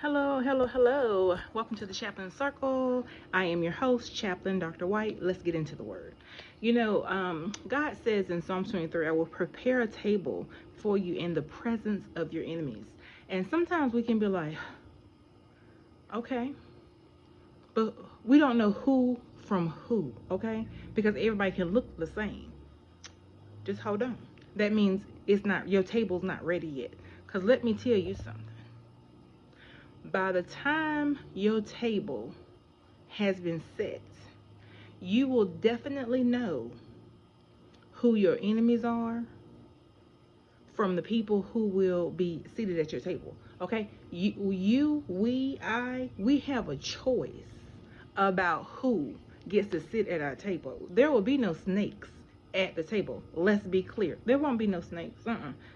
Hello, hello, hello. Welcome to the Chaplain Circle. I am your host, Chaplain Dr. White. Let's get into the word. God says in Psalm 23, I will prepare a table for you in the presence of your enemies. And sometimes we can be like, okay, but we don't know who from who, okay? Because everybody can look the same. Just hold on. That means your table's not ready yet. Because let me tell you something. By the time your table has been set, you will definitely know who your enemies are from the people who will be seated at your table. Okay? We have a choice about who gets to sit at our table. There will be no snakes at the table. Let's be clear. There won't be no snakes.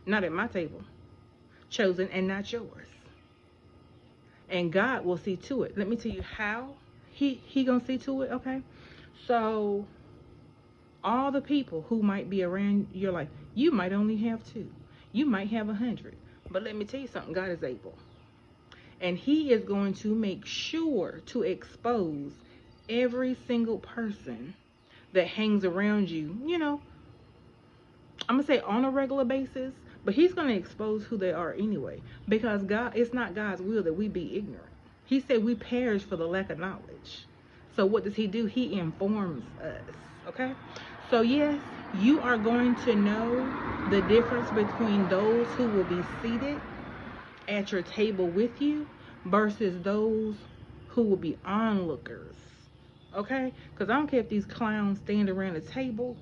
Not at my table. Chosen and not yours. And God will see to it. Let me tell you how he gonna see to it, okay? So all the people who might be around your life, you might only have 2. You might have 100. But let me tell you something, God is able. And he is going to make sure to expose every single person that hangs around you, I'm going to say on a regular basis, but he's going to expose who they are anyway. Because it's not God's will that we be ignorant. He said we perish for the lack of knowledge. So what does he do? He informs us. Okay? So yes, you are going to know the difference between those who will be seated at your table with you versus those who will be onlookers. Okay? Because I don't care if these clowns stand around the table.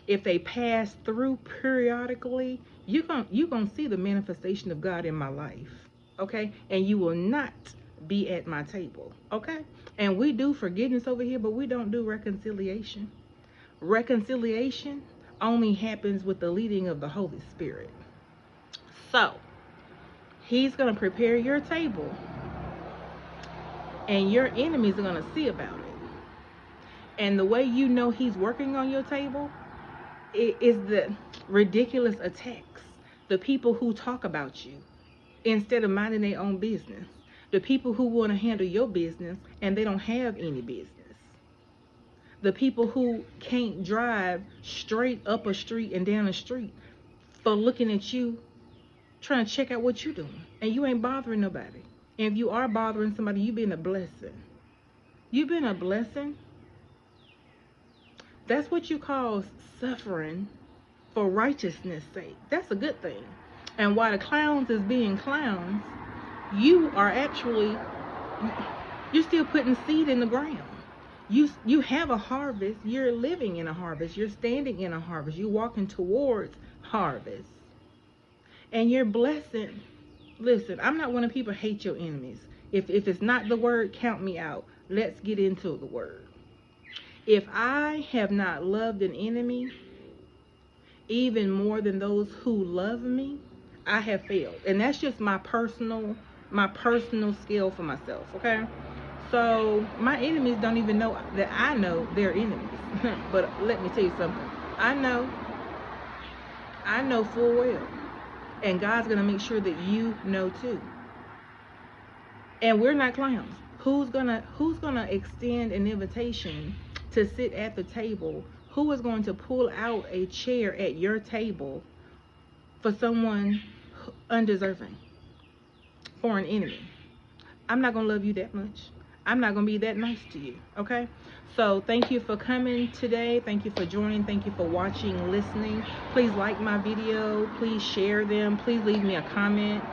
If they pass through periodically, you're gonna see the manifestation of God in my life. Okay? And you will not be at my table. Okay? And we do forgiveness over here, but we don't do reconciliation. Reconciliation only happens with the leading of the Holy Spirit. So, he's going to prepare your table, and your enemies are going to see about it. And the way you know he's working on your table is the ridiculous attacks, the people who talk about you instead of minding their own business, the people who want to handle your business and they don't have any business, the people who can't drive straight up a street and down a street for looking at you trying to check out what you're doing, and you ain't bothering nobody. And if you are bothering somebody, you've been a blessing. You've been a blessing. That's what you call suffering for righteousness' sake. That's a good thing. And while the clowns is being clowns, you are actually, you're still putting seed in the ground. You have a harvest. You're living in a harvest. You're standing in a harvest. You're walking towards harvest. And you're blessing. Listen, I'm not one of people hate your enemies. If it's not the word, count me out. Let's get into the word. If I have not loved an enemy even more than those who love me, I have failed. And that's just my personal scale for myself, okay? So my enemies don't even know that I know they're enemies. But let me tell you something. I know full well. And God's going to make sure that you know too. And we're not clowns. Who's gonna extend an invitation to sit at the table? Who is going to pull out a chair at your table for someone undeserving, for an enemy? I'm not gonna love you that much. I'm not gonna be that nice to you. Okay? So thank you for coming today. Thank you for joining. Thank you for watching, listening. Please like my video. Please share them. Please leave me a comment.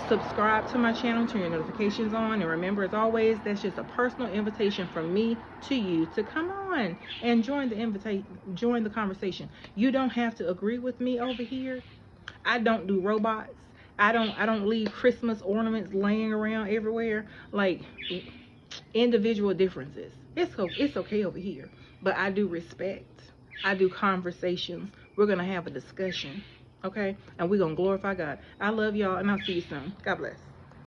Subscribe to my channel, turn your notifications on, and remember, as always, that's just a personal invitation from me to you to come on and join the conversation. You don't have to agree with me over here. I don't do robots. I don't leave Christmas ornaments laying around everywhere. Like, individual differences. It's okay over here, but I do respect. I do conversations. We're gonna have a discussion. Okay? And we're going to glorify God. I love y'all, and I'll see you soon. God bless.